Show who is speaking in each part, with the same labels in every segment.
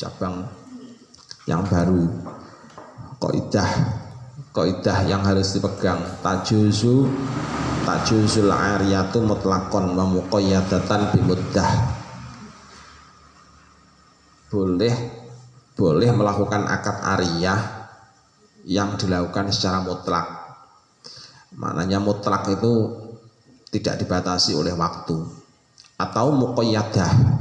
Speaker 1: cabang yang baru. Kaidah yang harus dipegang, tajuzul ariyatu mutlaqan wa muqayyadatan bimuddah. Boleh melakukan akad ariyah yang dilakukan secara mutlak. Maknanya mutlak itu tidak dibatasi oleh waktu, atau muqayyadah.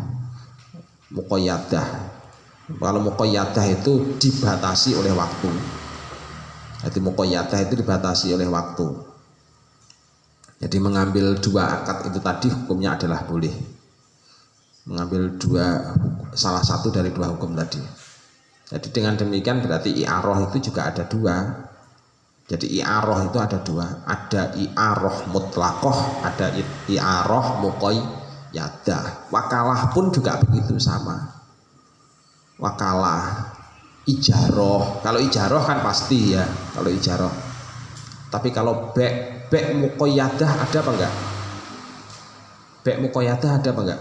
Speaker 1: Kalau muqayyadah itu dibatasi oleh waktu. Jadi muqayyadah itu dibatasi oleh waktu. Jadi mengambil dua akad itu tadi hukumnya adalah boleh. Mengambil salah satu dari dua hukum tadi. Jadi dengan demikian berarti i'arah itu juga ada dua. Jadi i'arah itu ada dua. Ada i'arah mutlaqah, ada i'arah muqayyadah. Wakalah pun juga begitu sama. Wakalah, ijarah. Kalau ijarah kan pasti ya, kalau ijarah. Tapi kalau bek muqayyadah ada apa enggak? Bek muqayyadah ada apa enggak?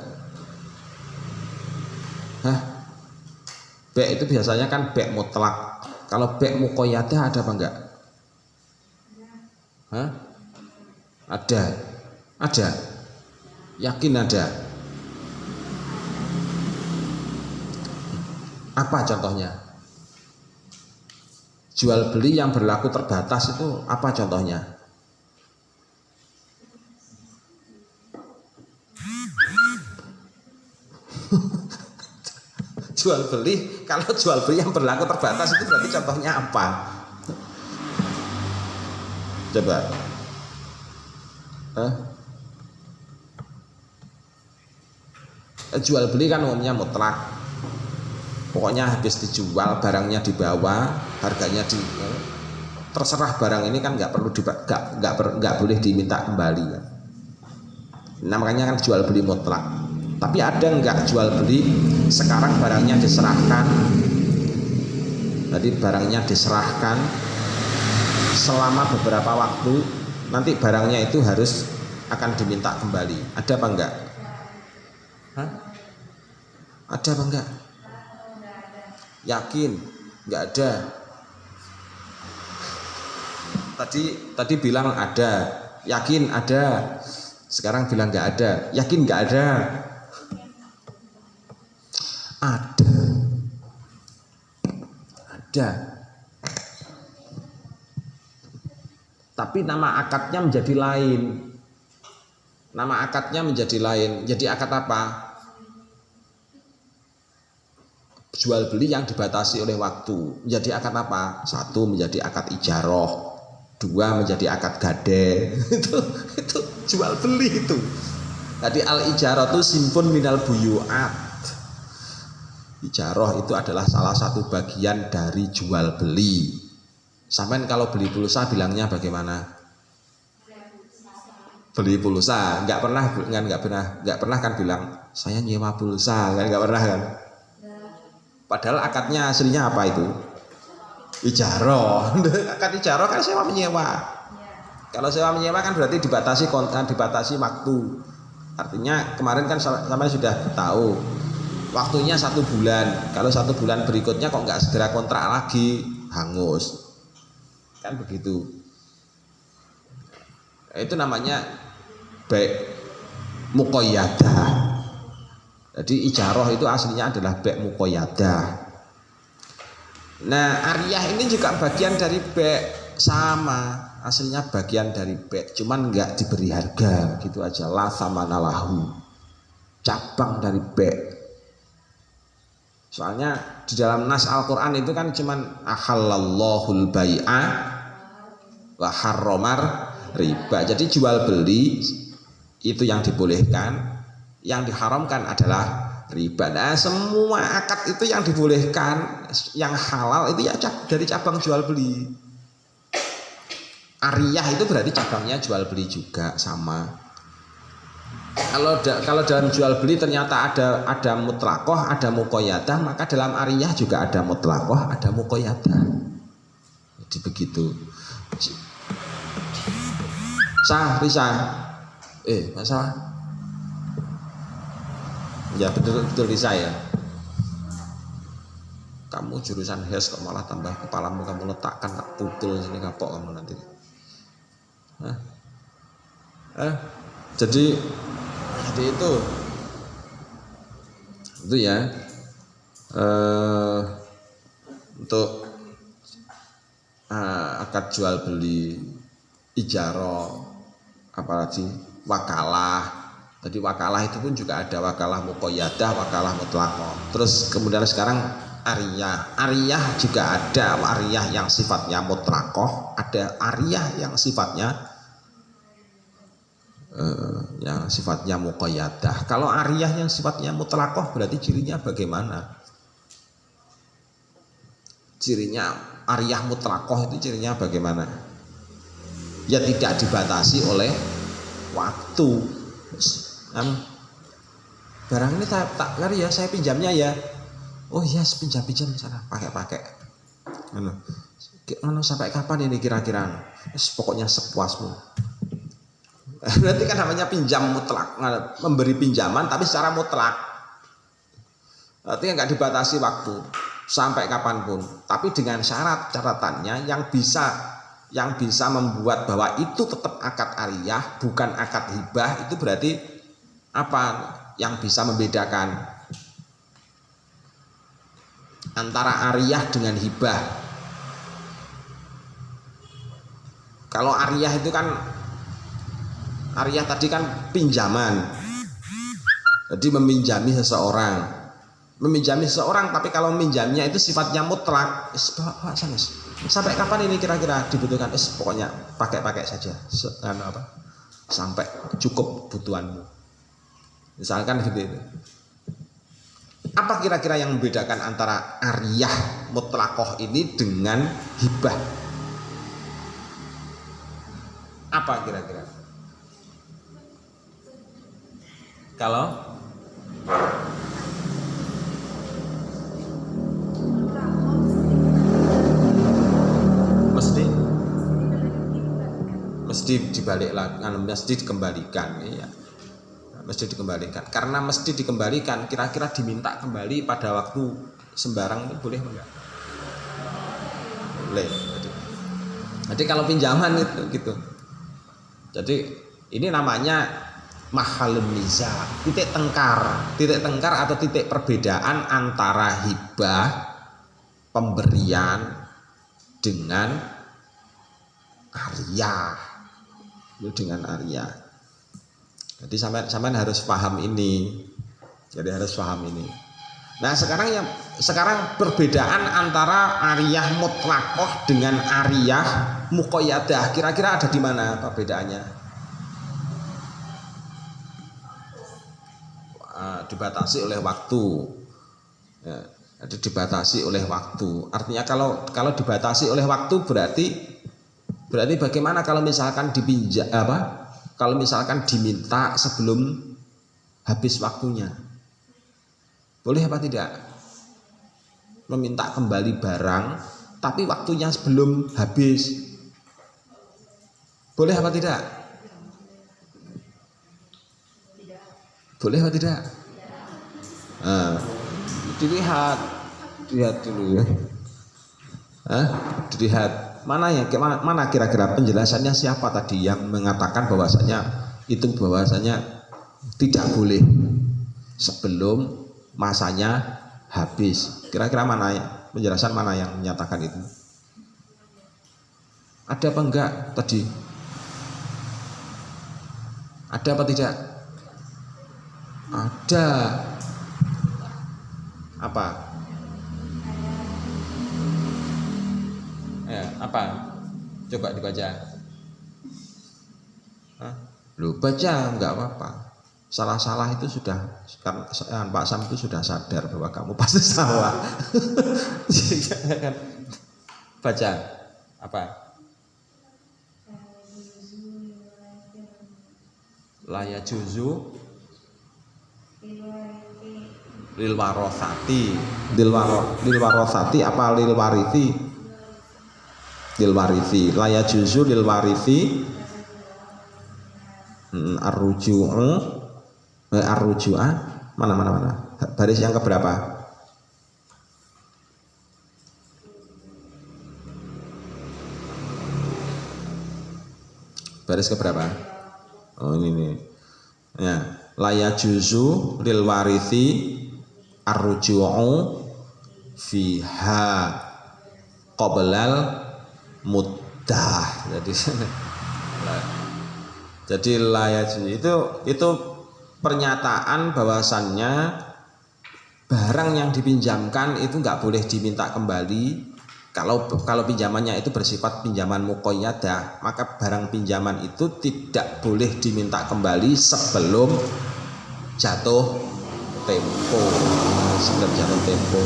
Speaker 1: Hah? Bek itu biasanya kan bek mutlak. Kalau bek muqayyadah ada apa enggak? Hah? Ada. Yakin ada. Apa contohnya? Jual beli yang berlaku terbatas itu apa contohnya? Jual beli, kalau jual beli yang berlaku terbatas itu berarti contohnya apa? Coba. Jual beli kan umumnya mutlak. Pokoknya habis dijual, barangnya dibawa, harganya terserah barang ini kan nggak boleh diminta kembali kan. Nah makanya kan jual beli mutlak. Tapi ada nggak jual beli sekarang barangnya diserahkan? Jadi barangnya diserahkan selama beberapa waktu, nanti barangnya itu harus akan diminta kembali. Ada apa enggak? Hah? Ada apa enggak? Yakin? Enggak ada. Tadi bilang ada, yakin ada. Sekarang bilang enggak ada, yakin enggak ada. Ada. Tapi nama akadnya menjadi lain. Nama akadnya menjadi lain. Jadi akad apa? Jual beli yang dibatasi oleh waktu. Menjadi akad apa? Satu menjadi akad ijarah, dua menjadi akad gade. itu jual beli itu. Tadi al ijarah itu simpun minal buyu'at. Ijarah itu adalah salah satu bagian dari jual beli. Sampai kalau beli pulsa bilangnya bagaimana? Beli pulsa, nggak pernah kan bilang saya nyewa pulsa, kan nggak pernah kan? Padahal akadnya aslinya apa itu? Ijarah. Akad ijarah kan sewa menyewa. Kalau sewa menyewa kan berarti dibatasi konten, dibatasi waktu. Artinya kemarin kan sama sudah tahu waktunya 1 bulan. Kalau 1 bulan berikutnya kok nggak segera kontrak lagi, hangus. Kan begitu. Itu namanya bek muqayyadah. Jadi ijarah itu aslinya adalah bek muqayyadah. Nah, ariyah ini juga bagian dari bek, sama, aslinya bagian dari bek, cuman enggak diberi harga, gitu aja. La thamana lahu. Cabang dari bek. Soalnya di dalam nas Al-Qur'an itu kan cuman ahallallahul bai'a wa harramar riba. Jadi jual beli itu yang dibolehkan, yang diharamkan adalah riba. Nah, semua akad itu yang dibolehkan, yang halal itu ya dari cabang jual beli. Ariyah itu berarti cabangnya jual beli juga, sama. Kalau dalam jual beli ternyata ada mutlaqoh, ada muqayyadah, maka dalam ariyah juga ada mutlaqoh, ada muqayyadah. Jadi begitu. Risa. Masalah. Ya betul Risa ya. Kamu jurusan HES kok malah tambah kepalamu kamu letakkan, tak pukul sini kapok kamu nanti. Jadi itu ya untuk akad jual beli, ijarah, apalagi wakalah. Jadi wakalah itu pun juga ada wakalah muqayyadah, wakalah mutlaqah. Terus kemudian sekarang ariyah juga ada ariyah yang sifatnya mutlaqah, ada ariyah yang sifatnya muqayyadah. Kalau ariyah yang sifatnya mutlaqah berarti cirinya bagaimana? Cirinya ariyah mutlaqah itu cirinya bagaimana? Ya tidak dibatasi oleh waktu. Barang ini tak lari ya, saya pinjamnya ya. Oh iya, pinjam sana, pakai. Sampai kapan ini kira-kira? Pokoknya sepuasmu. Berarti kan namanya pinjam mutlak, memberi pinjaman tapi secara mutlak. Berarti nggak dibatasi waktu sampai kapanpun. Tapi dengan catatannya yang bisa membuat bahwa itu tetap akad ariyah bukan akad hibah, itu berarti apa yang bisa membedakan antara ariyah dengan hibah? Kalau ariyah itu kan, ariyah tadi kan pinjaman, jadi meminjami seseorang, tapi kalau minjamnya itu sifatnya mutlak, sampai kapan ini kira-kira dibutuhkan? Pokoknya pakai saja, sampai cukup kebutuhanmu. Misalkan gitu itu. Apa kira-kira yang membedakan antara ariyah mutlaqah ini dengan hibah? Apa kira-kira? Kalau mesti dibalik lagi, mesti dikembalikan, ya. Mesti dikembalikan. Karena mesti dikembalikan, kira-kira diminta kembali pada waktu sembarang itu boleh enggak? Boleh. Jadi kalau pinjaman itu gitu. Jadi ini namanya mahalun niza, titik tengkar atau titik perbedaan antara hibah, pemberian, dengan ariyah. Dengan ariyah. Jadi sampean harus paham ini. Nah, sekarang perbedaan antara ariyah mutlaqah dengan ariyah muqayyadah kira-kira ada di mana perbedaannya? Dibatasi oleh waktu. Ya, jadi dibatasi oleh waktu. Artinya kalau dibatasi oleh waktu berarti bagaimana kalau misalkan kalau misalkan diminta sebelum habis waktunya? Boleh apa tidak? Meminta kembali barang tapi waktunya sebelum habis. Boleh apa tidak? Boleh apa tidak? Dilihat dulu ya. Dilihat mana kira-kira penjelasannya, siapa tadi yang mengatakan bahwasanya tidak boleh sebelum masanya habis? Kira-kira penjelasan mana yang menyatakan itu? Ada apa enggak tadi? Ada apa tidak? Ada. Apa? Apa? Coba dibaca. Baca enggak apa-apa. Salah-salah itu sudah, Pak Sam itu sudah sadar bahwa kamu pasti salah. Baca. Apa? La yajuzu lil warosati. Lil warosati apa lil warithi? Lil warithi. La yajuzu lil warithi arruju'a mana baris yang keberapa? Baris keberapa? Oh ini nih. Ya, la yajuzu lil warithi arruju'u fiha qoblal muddah. Jadi la yajuzu itu pernyataan bahwasannya barang yang dipinjamkan itu nggak boleh diminta kembali. Kalau pinjamannya itu bersifat pinjaman muqayyadah, maka barang pinjaman itu tidak boleh diminta kembali sebelum jatuh tempo. Sebelum jatuh tempo.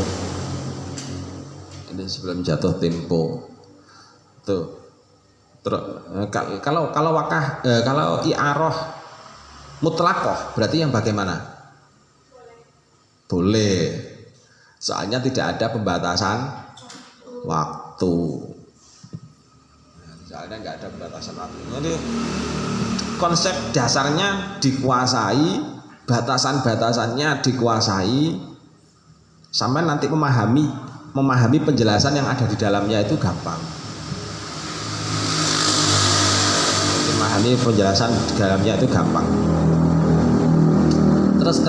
Speaker 1: Ini sebelum jatuh tempo. Tuh. Terus kalau wakah kalau i'arah mutlaqah berarti yang bagaimana? Boleh. Soalnya tidak ada pembatasan waktu. Soalnya nggak ada pembatasan waktu. Jadi konsep dasarnya dikuasai, batasan-batasannya dikuasai, sampai nanti memahami penjelasan yang ada di dalamnya itu gampang. Memahami penjelasan di dalamnya itu gampang. Terus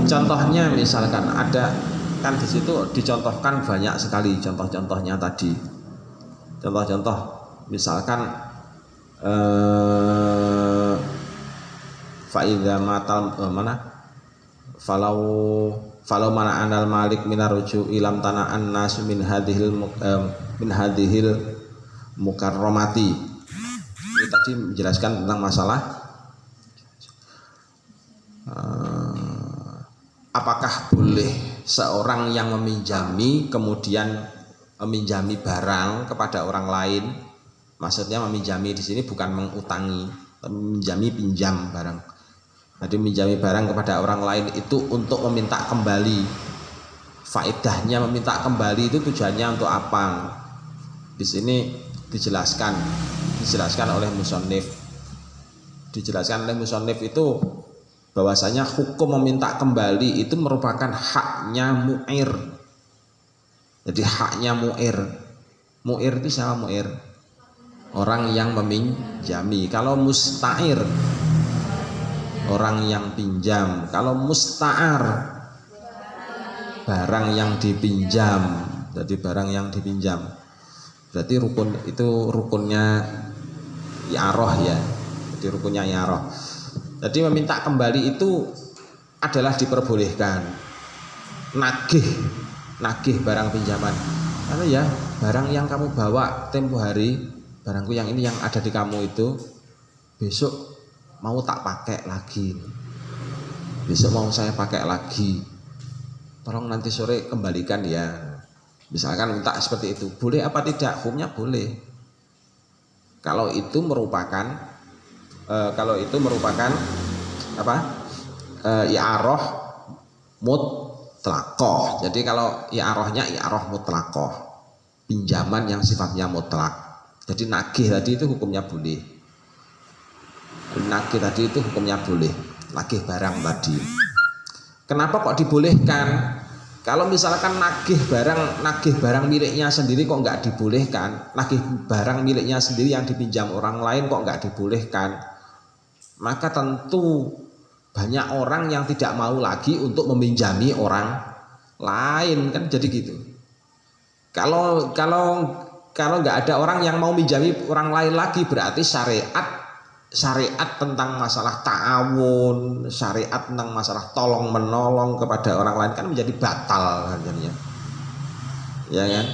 Speaker 1: contohnya misalkan ada kan di situ dicontohkan banyak sekali contoh-contohnya tadi. Contoh-contoh misalkan faidza matal mana? Falau mana anal malik minaruju ilam tana'an nasu min hadhil mukarramati. Ini tadi menjelaskan tentang masalah apakah boleh seorang yang meminjami kemudian meminjami barang kepada orang lain, maksudnya meminjami di sini bukan mengutangi, meminjami pinjam barang. Jadi meminjami barang kepada orang lain itu untuk meminta kembali. Faedahnya meminta kembali itu tujuannya untuk apa? Di sini dijelaskan oleh musannif. Dijelaskan oleh musannif itu bahwasanya hukum meminta kembali itu merupakan haknya mu'ir. Jadi haknya mu'ir. Mu'ir itu siapa mu'ir? Orang yang meminjami. Kalau musta'ir, orang yang pinjam. Kalau musta'ar, barang yang dipinjam. Jadi barang yang dipinjam. Berarti rukunnya i'arah ya. Jadi rukunnya i'arah. Jadi meminta kembali itu adalah diperbolehkan. Nagih barang pinjaman. Karena ya barang yang kamu bawa tempo hari, barangku yang ini yang ada di kamu itu besok mau tak pakai lagi. Besok mau saya pakai lagi. Tolong nanti sore kembalikan ya. Misalkan minta seperti itu. Boleh apa tidak? Hukumnya boleh. Kalau itu merupakan apa? I'arah mutlaqah. Jadi kalau i'arahnya i'arah mutlaqah, pinjaman yang sifatnya mutlak. Jadi nagih tadi itu hukumnya boleh. Nagih tadi itu hukumnya boleh. Nagih barang tadi. Kenapa kok dibolehkan? Kalau misalkan nagih barang miliknya sendiri kok nggak dibolehkan? Nagih barang miliknya sendiri yang dipinjam orang lain kok nggak dibolehkan? Maka tentu banyak orang yang tidak mau lagi untuk meminjami orang lain, kan jadi gitu. Kalau nggak ada orang yang mau minjami orang lain lagi, berarti syariat tentang masalah ta'awun, syariat tentang masalah tolong menolong kepada orang lain kan menjadi batal harganya, ya kan?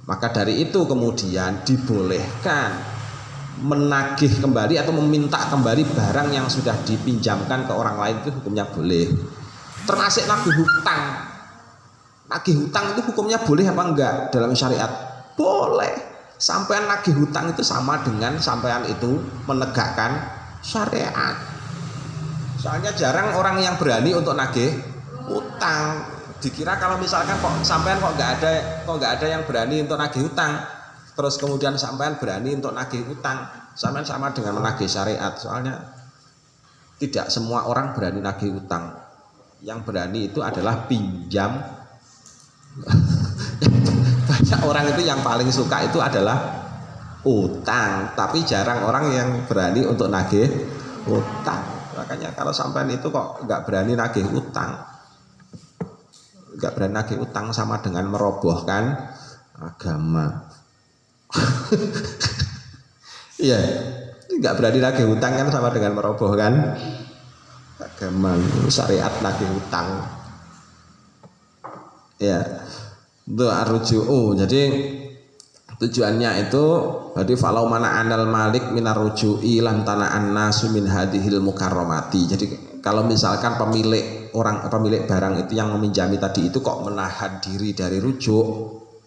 Speaker 1: Maka dari itu kemudian dibolehkan menagih kembali atau meminta kembali barang yang sudah dipinjamkan ke orang lain, itu hukumnya boleh. Termasuk nagih hutang. Nagih hutang itu hukumnya boleh apa enggak dalam syariat? Boleh. Sampean nagih hutang itu sama dengan sampean itu menegakkan syariat. Soalnya jarang orang yang berani untuk nagih hutang. Dikira kalau misalkan kok sampean kok nggak ada yang berani untuk nagih hutang, terus kemudian sampean berani untuk nagih hutang, sampean sama dengan menagih syariat. Soalnya tidak semua orang berani nagih hutang. Yang berani itu adalah pinjam. Banyak orang itu yang paling suka itu adalah utang, tapi jarang orang yang berani untuk nagih utang. Makanya kalau sampean itu kok nggak berani nagih utang, nggak berani nagih utang sama dengan merobohkan agama. Iya, nggak berani nagih utang kan sama dengan merobohkan agama, syariat nagih utang. Ya, itu arruju'u. Jadi tujuannya itu jadi falau mana anal malik minar ruju'i lan tana'an nasu min hadhil mukarramati. Jadi kalau misalkan pemilik barang itu yang meminjami tadi itu kok menahan diri dari rujuk,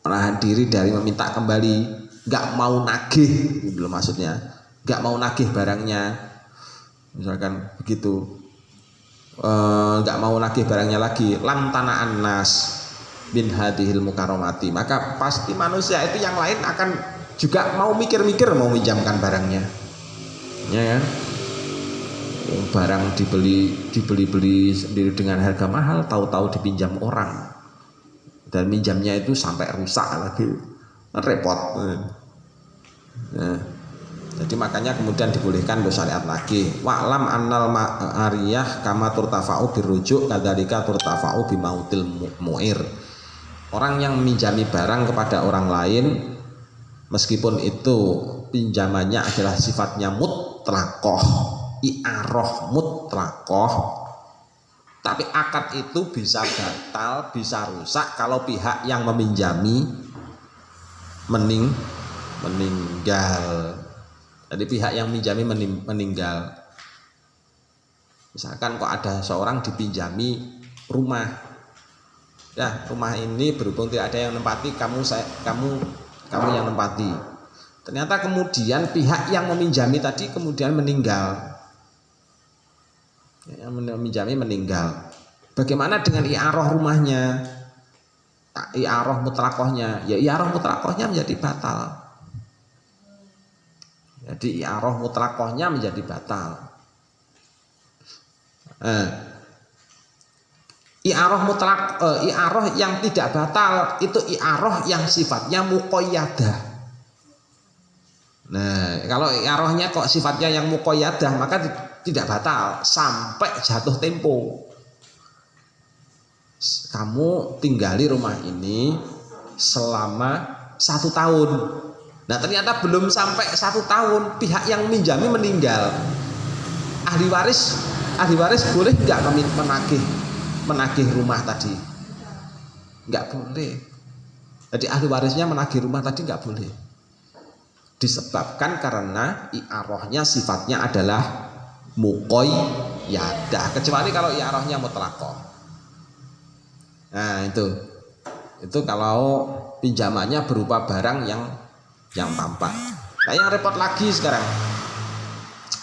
Speaker 1: menahan diri dari meminta kembali, nggak mau nagih, belum maksudnya nggak mau nagih barangnya, misalkan begitu, nggak mau nagih barangnya lagi, lan tana'an nas bin hadhil mukarramati, maka pasti manusia itu yang lain akan juga mau mikir-mikir mau minjamkan barangnya, ya kan? Barang dibeli sendiri dengan harga mahal, tahu-tahu dipinjam orang dan minjamnya itu sampai rusak lagi, repot. Nah, jadi makanya kemudian dibolehkan bersyariat lagi. Wa'lam annal ma'ariyah kama turtafa'u birrujuk kadzalika turtafa'u bimautil mu'ir. Orang yang meminjami barang kepada orang lain, meskipun itu pinjamannya adalah sifatnya mutlaqah, i'arah mutlaqah, tapi akad itu bisa batal, bisa rusak kalau pihak yang meminjami meninggal. Jadi pihak yang meminjami meninggal. Misalkan kok ada seorang dipinjami rumah. Ya, rumah ini berhubung tidak ada yang nempati, kamu yang nempati. Ternyata kemudian pihak yang meminjami tadi kemudian meninggal. Yang meminjami meninggal. Bagaimana dengan i'arah rumahnya? I'arah mutlaqahnya? Ya i'arah mutlaqahnya menjadi batal. Jadi i'arah mutlaqahnya menjadi batal. I'arah mutlaq, i'arah yang tidak batal itu i'arah yang sifatnya muqayyadah. Nah, kalau i'arahnya kok sifatnya yang muqayyadah, maka tidak batal sampai jatuh tempo. Kamu tinggali rumah ini selama 1 tahun. Nah, ternyata belum sampai 1 tahun pihak yang minjami meninggal. Ahli waris boleh nggak menagih rumah tadi? Nggak boleh. Jadi ahli warisnya menagih rumah tadi nggak boleh. Disebabkan karena i'arahnya sifatnya adalah muqayyadah, kecuali kalau i'arahnya mutlaqah. Nah, itu kalau pinjamannya berupa barang yang tampak. Nah, yang repot lagi sekarang,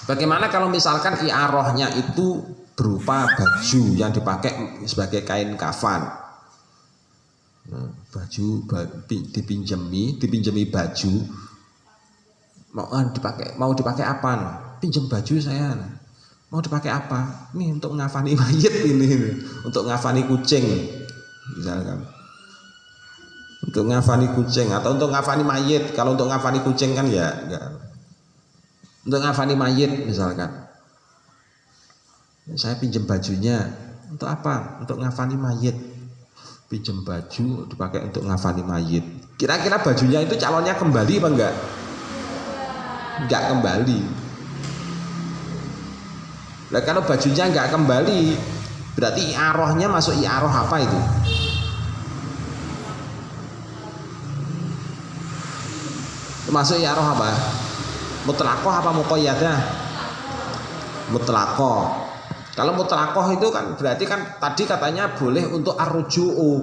Speaker 1: bagaimana kalau misalkan i'arahnya itu berupa baju yang dipakai sebagai kain kafan. Nah, baju dipinjami baju, mau dipakai apa? Pinjam baju saya. Mau dipakai apa? Ini untuk ngafani mayit ini, untuk ngafani kucing, misalkan. Untuk ngafani kucing atau untuk ngafani mayit. Kalau untuk ngafani kucing kan ya enggak. Untuk ngafani mayit misalkan. Saya pinjam bajunya untuk apa? Untuk ngafani mayit. Pinjam baju dipakai untuk ngafani mayit. Kira-kira bajunya itu calonnya kembali apa enggak? Enggak kembali. Nah, kalau bajunya enggak kembali, berarti i'arahnya masuk i'arah apa itu? Masuk i'arah apa? Mutlaqah apa muqayyadah? Mutlaqah. Kalau mutlaqah itu kan berarti kan tadi katanya boleh untuk arruju'u.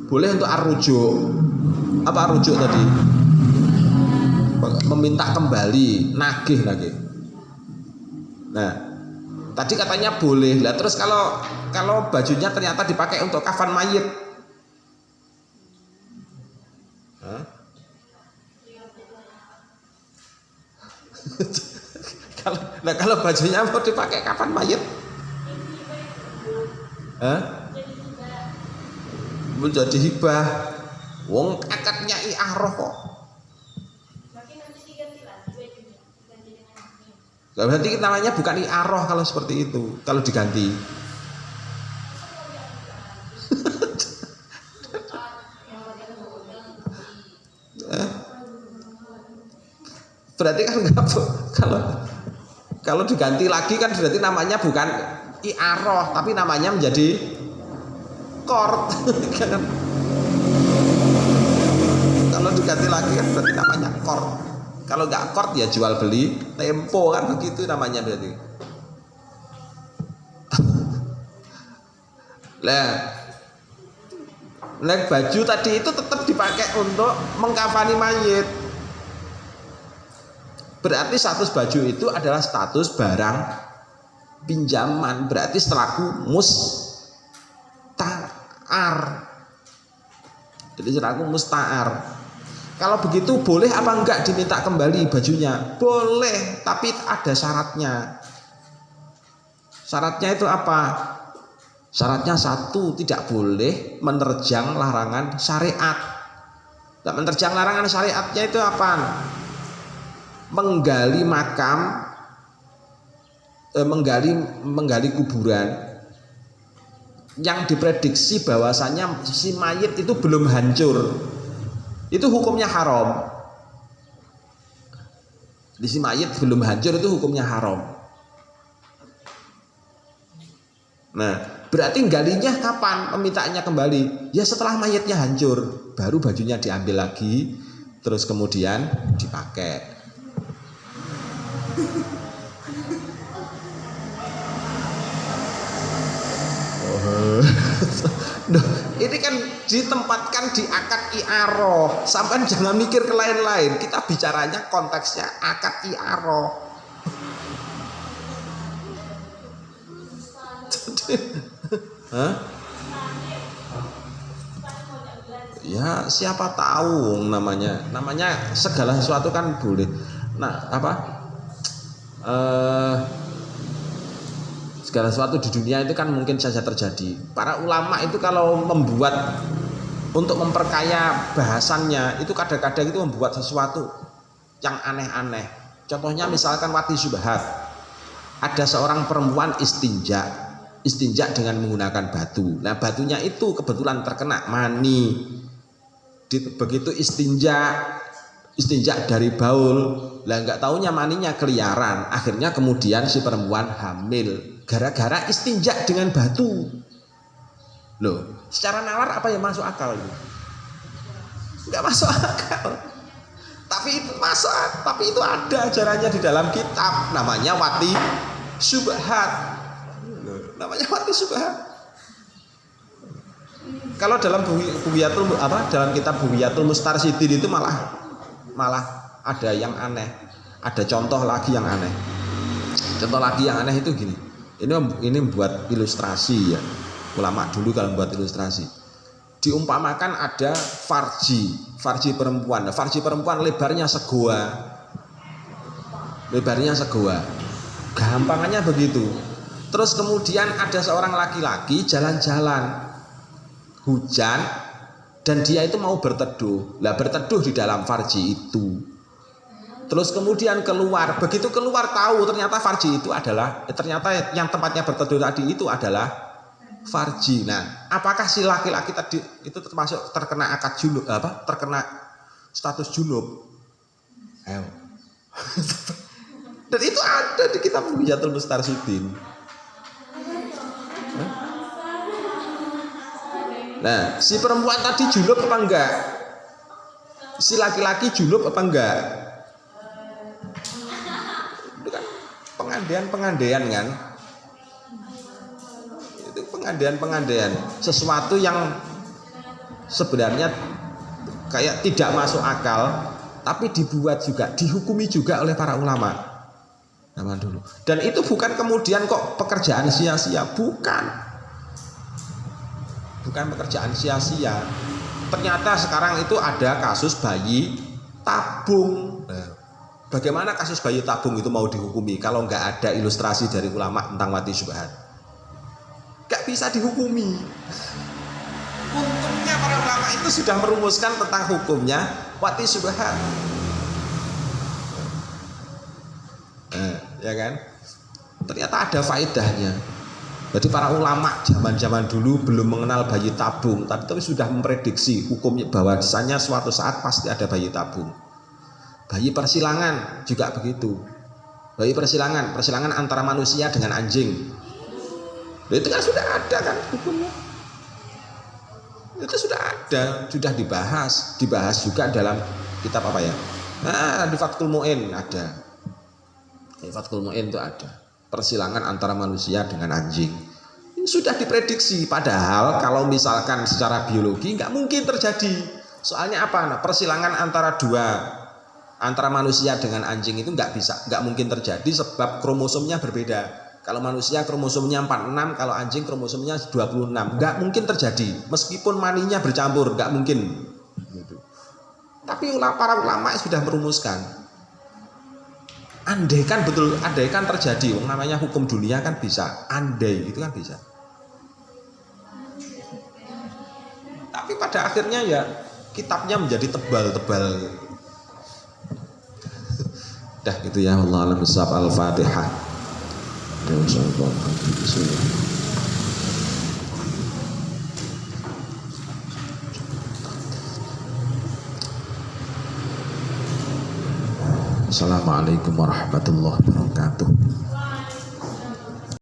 Speaker 1: Boleh untuk arruju'. Apa arruju' tadi? Meminta kembali, nagih lagi. Nah, tadi katanya boleh. Lah terus kalau bajunya ternyata dipakai untuk kafan mayit. Kalau bajunya mau dipakai kapan mayit? Menjadi hibah. Wong akadnya i'arah kok. Berarti namanya bukan i'aroh kalau seperti itu, kalau diganti. Berarti kan enggak, kalau diganti lagi kan berarti namanya bukan i'aroh tapi namanya menjadi qard. Kalau diganti lagi kan berarti namanya qard. Kalau enggak qard ya jual beli tempo kan begitu namanya berarti. Nah, baju tadi itu tetap dipakai untuk mengkafani mayit. Berarti status baju itu adalah status barang pinjaman, berarti selaku musta'ar. Jadi selaku musta'ar. Kalau begitu boleh apa enggak diminta kembali bajunya? Boleh, tapi ada syaratnya. Syaratnya itu apa? Syaratnya satu, tidak boleh menerjang larangan syariat. Nah, menerjang larangan syariatnya itu apa? Menggali makam, menggali kuburan yang diprediksi bahwasanya si mayit itu belum hancur, itu hukumnya haram. Di si mayit belum hancur itu hukumnya haram. Nah, berarti galinya kapan? Memintaannya kembali? Ya setelah mayitnya hancur, baru bajunya diambil lagi, terus kemudian dipakai. Duh, ini kan ditempatkan di akad i'aroh. Sampai jangan mikir ke lain-lain. Kita bicaranya konteksnya akad i'aroh. Hah? Ya siapa tahu namanya segala sesuatu kan boleh. Nah apa? Segala sesuatu di dunia itu kan mungkin saja terjadi. Para ulama itu kalau membuat untuk memperkaya bahasannya itu kadang-kadang itu membuat sesuatu yang aneh-aneh. Contohnya misalkan wati syubhat. Ada seorang perempuan istinja dengan menggunakan batu. Nah batunya itu kebetulan terkena mani. Begitu istinja dari baul, lah nggak taunya maninya keliaran. Akhirnya kemudian si perempuan hamil gara-gara istinja dengan batu. Loh, secara nalar apa yang masuk akal? Nggak masuk akal. Tapi itu ada ajarannya di dalam kitab, namanya wati syubhat. Namanya wati syubhat. Kalau dalam dalam kitab Bughiyatul Mustarsyidin itu malah ada yang aneh. Ada contoh lagi yang aneh. Contoh lagi yang aneh itu gini. Ini buat ilustrasi ya. Ulama dulu kalau buat ilustrasi. Diumpamakan ada farji perempuan. Nah, farji perempuan lebarnya segoa. Gampangannya begitu. Terus kemudian ada seorang laki-laki jalan-jalan. Hujan dan dia itu mau berteduh. Lah berteduh di dalam farji itu. Terus kemudian keluar. Begitu keluar tahu ternyata farji itu adalah ternyata yang tempatnya berteduh tadi itu adalah farji. Nah, apakah si laki-laki tadi itu termasuk terkena akad junub terkena status junub? Ayo. Dan itu ada di kitab Bughiyatul Mustarsyidin. Nah, si perempuan tadi junub apa enggak? Si laki-laki junub apa enggak? Itu kan pengandaian kan? Itu pengandaian. Sesuatu yang sebenarnya kayak tidak masuk akal, tapi dibuat juga, dihukumi juga oleh para ulama zaman dulu. Dan itu bukan kemudian kok pekerjaan sia-sia, bukan pekerjaan sia-sia. Ternyata sekarang itu ada kasus bayi tabung. Bagaimana kasus bayi tabung itu mau dihukumi kalau nggak ada ilustrasi dari ulama tentang wati syubhat? Nggak bisa dihukumi. Untungnya para ulama itu sudah merumuskan tentang hukumnya wati syubhat. ya kan? Ternyata ada faedahnya. Jadi para ulama zaman-zaman dulu belum mengenal bayi tabung, tapi sudah memprediksi hukumnya bahwasanya suatu saat pasti ada bayi tabung. Bayi persilangan juga begitu. Bayi persilangan antara manusia dengan anjing. Itu kan sudah ada kan hukumnya. Itu sudah ada, sudah dibahas juga dalam kitab apa ya? Nah, di Fathul Mu'in ada. Di Fathul Mu'in itu ada. Persilangan antara manusia dengan anjing. Ini sudah diprediksi. Padahal kalau misalkan secara biologi nggak mungkin terjadi. Soalnya apa? Nah, persilangan antara manusia dengan anjing itu nggak mungkin terjadi sebab kromosomnya berbeda. Kalau manusia kromosomnya 46, kalau anjing kromosomnya 26. Nggak mungkin terjadi. Meskipun maninya bercampur, nggak mungkin. Gitu. Tapi para ulama sudah merumuskan. Andaikan terjadi, namanya hukum dunia kan bisa, andai itu kan bisa. Tapi pada akhirnya ya kitabnya menjadi tebal-tebal. Dah gitu ya, Allah alam bisawab. Al-Fatihah. Assalamualaikum warahmatullahi wabarakatuh.